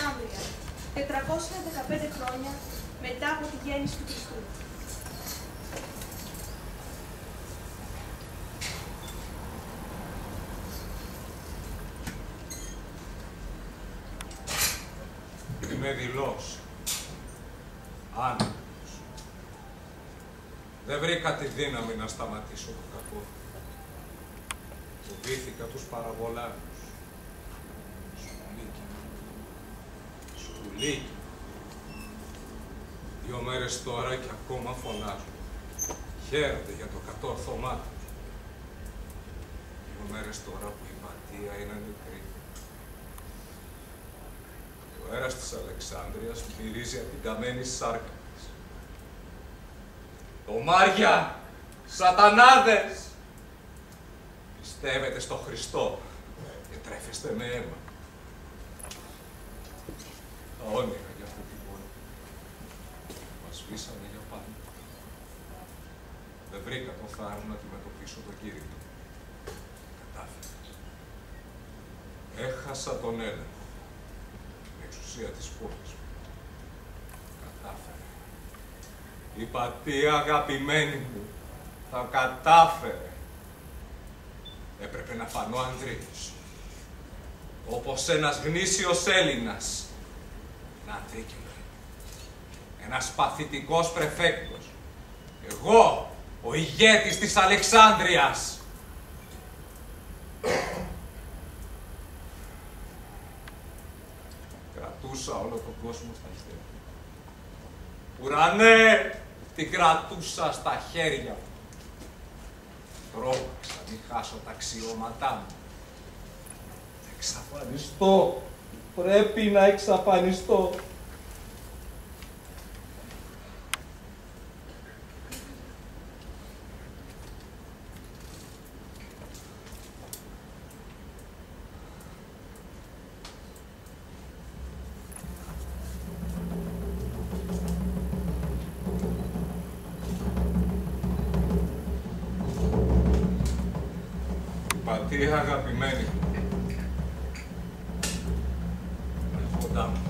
Αλεξάνδρεια, 415 χρόνια μετά από τη γέννηση του Χριστού. Είμαι δειλός, άνετος. Δεν βρήκα τη δύναμη να σταματήσω το κακό. Φοβήθηκα τους παραβολάνους. Σκουλίκι. 2 μέρες τώρα και ακόμα φωνάζουν. Χαίρονται για το κατόρθωμά τους. 2 μέρες τώρα που η Ματία είναι μικρή. Ο αέρας της Αλεξάνδρειας μυρίζει από την καμένη σάρκα της. Τομάρια! Σατανάδες! Πιστεύετε στο Χριστό και τρέφεστε με αίμα. Τα όνειρα για αυτή την πόλη μας σβήσανε για πάντα. Δεν βρήκα το θάρρος να αντιμετωπίσω τον Κύριο. Κατάφερα. Έχασα τον έλεγχο. Εξουσία της πόλης μου. Κατάφερε. Η Πατία αγαπημένη μου θα κατάφερε. Έπρεπε να φανώ ανδρείος. Όπως ένας γνήσιος Έλληνας. Ένα αντρίκελο. Ένας παθητικός πρεφέκτος. Εγώ, ο ηγέτης της Αλεξάνδρειας. Κρατούσα όλο τον κόσμο στα χέρια. Ουρανέ, την κρατούσα στα χέρια μου. Τρόμαξα, μη χάσω τα αξιώματά μου. Θα εξαφανιστώ. Πρέπει να εξαφανιστώ. Πατία αγαπημένη μου. Κοντά μου.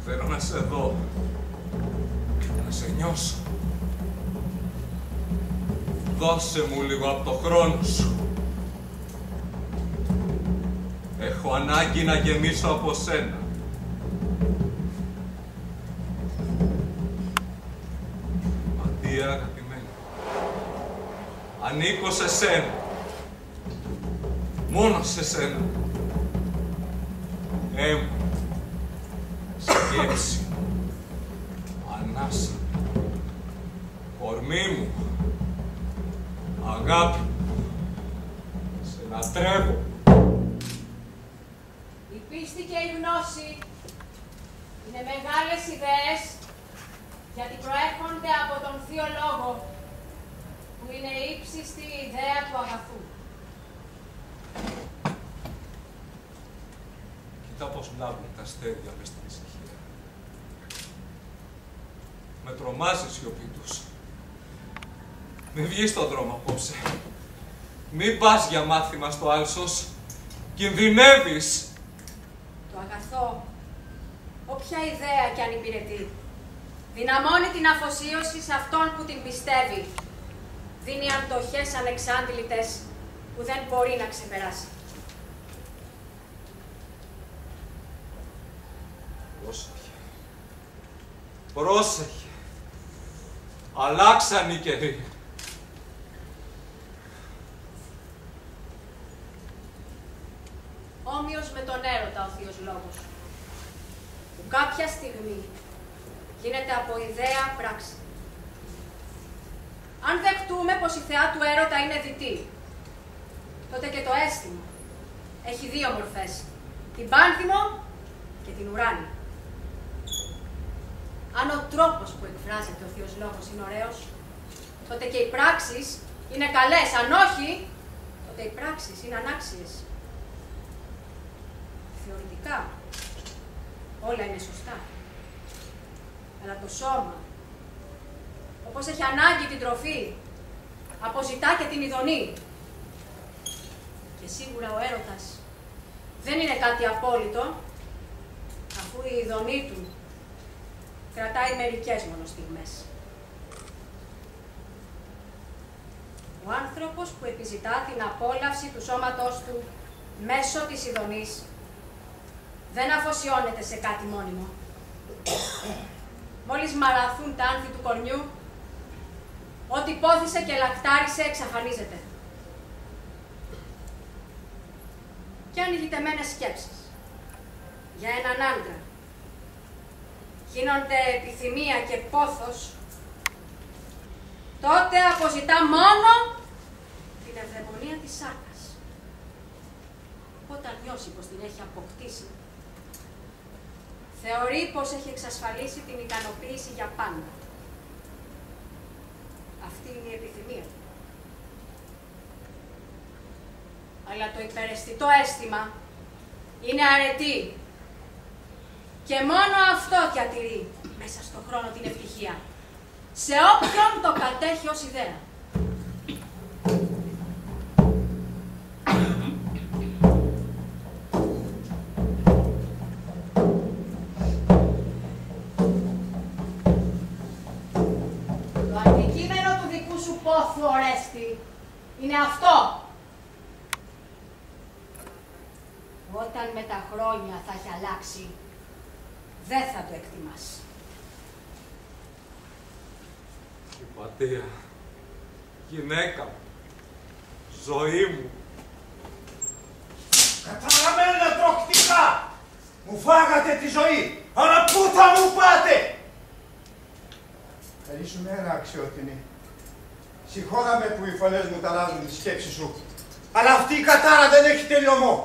Θέλω να σε δω. Να σε νιώσω. Δώσε μου λίγο από το χρόνο σου. Έχω ανάγκη να γεμίσω από σένα. Πατία αγαπημένη. Ανήκω σε σένα. Μόνο σε σένα. Αίμα. Σκέψη. Ανάσα. Κορμί μου. Αγάπη. Σε λατρεύω. Η πίστη και η γνώση είναι μεγάλες ιδέες γιατί προέρχονται από τον Θείο Λόγο που είναι η ύψιστη ιδέα του αγαθού. Κοίτα πως λάβουν τα αστέρια μες στην ησυχία. Με τρομάζει η σιωπή τους. Μη βγεις στον δρόμο απόψε. Μη πας για μάθημα στο άλσος. Κινδυνεύεις. Το αγαθό, όποια ιδέα κι αν υπηρετεί, δυναμώνει την αφοσίωση σε αυτόν που την πιστεύει. Δίνει αντοχές ανεξάντλητες που δεν μπορεί να ξεπεράσει. Πρόσεχε. Πρόσεχε. Αλλάξαν οι καιροί. Όμοιος με τον έρωτα ο Θείος Λόγος, που κάποια στιγμή γίνεται από ιδέα πράξη. Αν δεχτούμε πως η θεά του έρωτα είναι δυτή, τότε και το αίσθημα έχει 2 μορφές, την πάνθυμο και την ουράνια. Αν ο τρόπος που εκφράζεται ο Θείος Λόγος είναι ωραίος, τότε και οι πράξεις είναι καλές, αν όχι, τότε οι πράξεις είναι ανάξιες. Θεωρητικά, όλα είναι σωστά. Αλλά το σώμα, όπως έχει ανάγκη την τροφή, αποζητά και την ειδονή. Και σίγουρα ο έρωτας δεν είναι κάτι απόλυτο, αφού η ειδονή του κρατάει μερικές μόνο στιγμές. Ο άνθρωπος που επιζητά την απόλαυση του σώματός του μέσω της ειδονής δεν αφοσιώνεται σε κάτι μόνιμο. Μόλις μαραθούν τα άνθη του κορμιού, ό,τι πόθησε και λακτάρισε εξαφανίζεται. Και αν οι γητεμένες σκέψεις για έναν άντρα γίνονται επιθυμία και πόθος, τότε αποζητά μόνο την ευδαιμονία της σάρκας. Όταν νιώσει πως την έχει αποκτήσει, θεωρεί πως έχει εξασφαλίσει την ικανοποίηση για πάντα. Αυτή είναι η επιθυμία. Αλλά το υπεραισθητό αίσθημα είναι αρετή και μόνο αυτό διατηρεί μέσα στον χρόνο την ευτυχία, σε όποιον το κατέχει ως ιδέα. Το αντικείμενο του δικού σου πόθου, Ορέστη, είναι αυτό. Όταν με τα χρόνια θα έχει αλλάξει, δεν θα το εκτιμάς. Πατία, γυναίκα μου, ζωή μου. Καταραμένα τροχτικά! Μου φάγατε τη ζωή, αλλά πού θα μου πάτε! Καλή σου μέρα, αξιότιμη. Συγχώρα με που οι φωνές μου ταράζουν τη σκέψη σου, αλλά αυτή η κατάρα δεν έχει τελειωμό.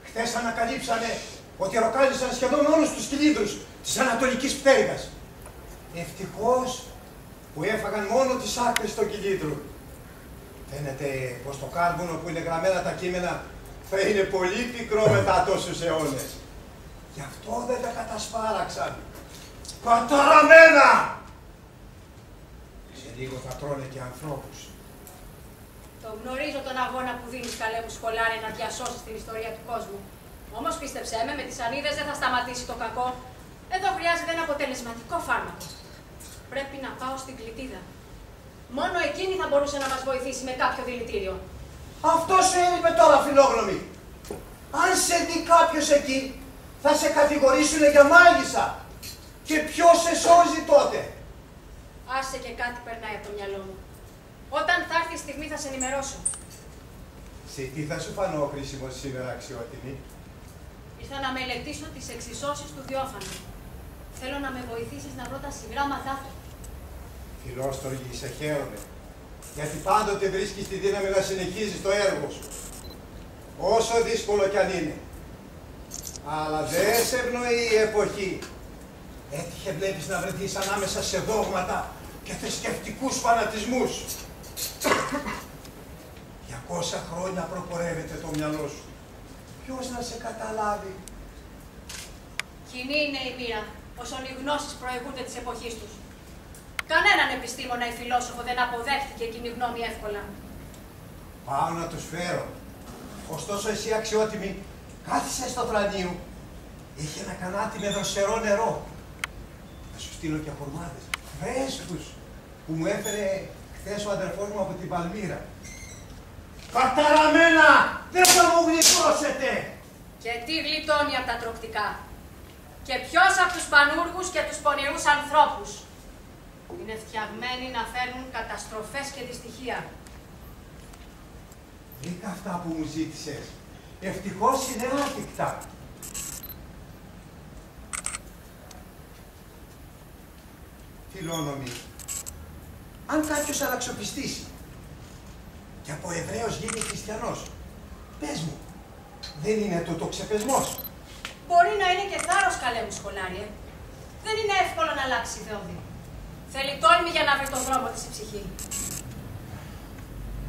Χθες ανακαλύψανε ότι ροκάλισαν σχεδόν όλους τους κυλίδρους της Ανατολικής Πτέρυγας. Ευτυχώς που έφαγαν μόνο τις άκρες των κυλίδρου. Φαίνεται πως το κάρβουνο που είναι γραμμένα τα κείμενα θα είναι πολύ πικρό μετά τόσους αιώνες. Γι' αυτό δεν τα κατασπάραξαν. Καταραμένα! Σε λίγο θα τρώνε και ανθρώπους. Το γνωρίζω τον αγώνα που δίνεις, καλέ μου σχολάρι, να διασώσεις την ιστορία του κόσμου. Όμως πίστεψέ με τις ανίδες δεν θα σταματήσει το κακό. Εδώ χρειάζεται ένα αποτελεσματικό φάρμακο. Πρέπει να πάω στην Κλητίδα. Μόνο εκείνη θα μπορούσε να μας βοηθήσει με κάποιο δηλητήριο. Αυτό σου έλειπε τώρα, φιλόγνωμη. Αν σε δει κάποιος εκεί, θα σε κατηγορήσουνε για μάγισσα. Και ποιος σε σώζει τότε? Άσε και κάτι περνάει από το μυαλό μου. Όταν θα έρθει η στιγμή θα σε ενημερώσω. Σε τι θα σου φανώ χρήσιμος σήμερα, αξιότιμη? Ήρθα να μελετήσω τις εξισώσεις του Διόφανου. Θέλω να με βοηθήσεις να βρω τα συγγράμματά του. Φιλόστοργη, σε χαίρομαι. Γιατί πάντοτε βρίσκεις τη δύναμη να συνεχίζεις το έργο σου. Όσο δύσκολο κι αν είναι. Αλλά δεν σε ευνοεί η εποχή. Έτυχε βλέπεις να βρεθείς ανάμεσα σε δόγματα και θρησκευτικούς φανατισμούς. 200 χρόνια προπορεύεται το μυαλό σου. Ποιος να σε καταλάβει? Κοινή είναι η μοίρα, όσον οι γνώσεις προηγούνται της εποχής τους. Κανέναν επιστήμονα ή φιλόσοφο δεν αποδέχτηκε κοινή γνώμη εύκολα. Πάω να τους φέρω. Ωστόσο εσύ, αξιότιμη, κάθισε στο τρανίο. Είχε ένα κανάτι με δροσερό νερό. Θα σου στείλω και χορμάδες φρέσκους που μου έφερε χθες ο αδερφός μου από την Παλμύρα. Καταραμένα! Δεν θα μου γλιτώσετε! Και τι γλιτώνει από τα τροκτικά? Και ποιος από τους πανούργους και τους πονηρούς ανθρώπους είναι φτιαγμένοι να φέρνουν καταστροφές και δυστυχία? Βρήκα αυτά που μου ζήτησες. Ευτυχώς είναι άτικτα. Φιλόνομη, αν κάποιος αλλαξοπιστήσει και από Εβραίος γίνει χριστιανός, πες μου, δεν είναι τούτο ξεπεσμός? Μπορεί να είναι και θάρρος, καλέ μου σχολάριε. Δεν είναι εύκολο να αλλάξει η θεόδη. Θέλει τόλμη για να βρει τον δρόμο της η ψυχή.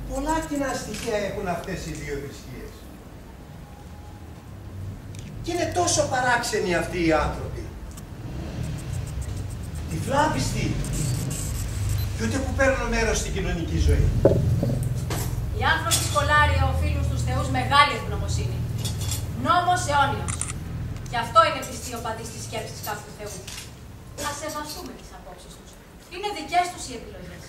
Πολλά κοινά στοιχεία έχουν αυτές οι δύο θρησκείες. Και είναι τόσο παράξενοι αυτοί οι άνθρωποι. Τυφλάπιστοι. Και ούτε που παίρνουν μέρος στην κοινωνική ζωή. Οι άνθρωποι σχολάρια οφείλουν στους θεούς μεγάλη ευγνωμοσύνη. Νόμος αιώνιος. Και αυτό είναι πιστή αξιοπαντή στις σκέψεις κάποιου Θεού. Να σεβαστούμε τις απόψεις τους. Είναι δικές τους οι επιλογές.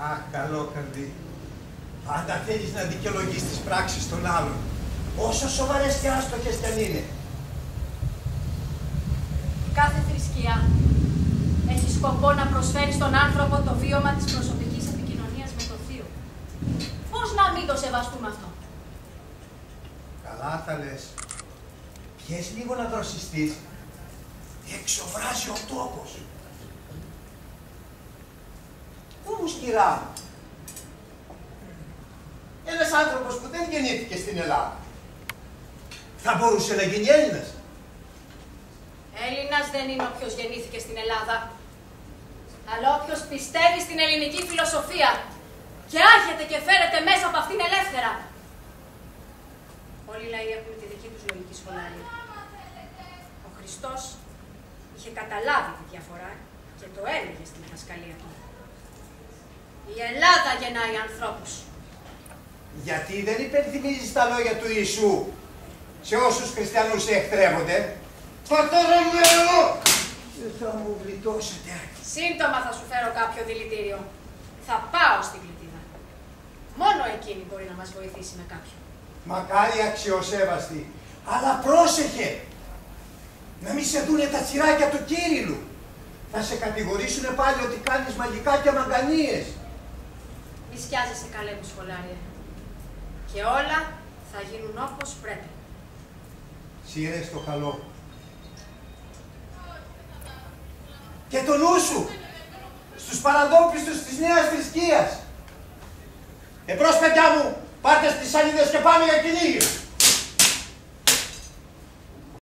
Αχ, καλό καρδί. Πάντα θέλεις να δικαιολογείς τις πράξεις των άλλων, όσο σοβαρές και άστοχες κι αν είναι. Κάθε θρησκεία έχει σκοπό να προσφέρει στον άνθρωπο το βίωμα της προσωπικής επικοινωνίας με το Θείο. Πώς να μην το σεβαστούμε αυτό? Καλά τα λες. Πιες λίγο να δροσιστείς. Εξοβράζει ο τόπος. Όμως, κυρά μου, ένας άνθρωπος που δεν γεννήθηκε στην Ελλάδα, θα μπορούσε να γίνει Έλληνας? Έλληνας δεν είναι όποιος γεννήθηκε στην Ελλάδα, αλλά όποιος πιστεύει στην ελληνική φιλοσοφία και άρχεται και φέρεται μέσα από αυτήν ελεύθερα. Όλοι οι λαοί έχουν τη δική τους λογική σχολάρια. Ο Χριστός είχε καταλάβει τη διαφορά και το έλεγε στην διδασκαλία του. Η Ελλάδα γεννάει ανθρώπους. Γιατί δεν υπενθυμίζεις τα λόγια του Ιησού σε όσους χριστιανούς εχθρεύονται? Πατρομαίο! Δεν θα μου γλιτώσετε. Σύντομα θα σου φέρω κάποιο δηλητήριο. Θα πάω στην Κλητίδα. Μόνο εκείνη μπορεί να μας βοηθήσει με κάποιον. Μακάρι αξιοσέβαστη, αλλά πρόσεχε! Να μην σε δούνε τα τσιράκια του Κύριλου. Θα σε κατηγορήσουνε πάλι ότι κάνεις μαγικά και μαγκανίες. Μη σκιάζεσαι, καλέ μου σχολάρια. Και όλα θα γίνουν όπως πρέπει. Σύρε στο καλό. Και το νου σου στους παραδόπιστους της νέας θρησκείας. Εμπρός, παιδιά μου, πάρτε στις σανίδες και πάμε για κυνήγι.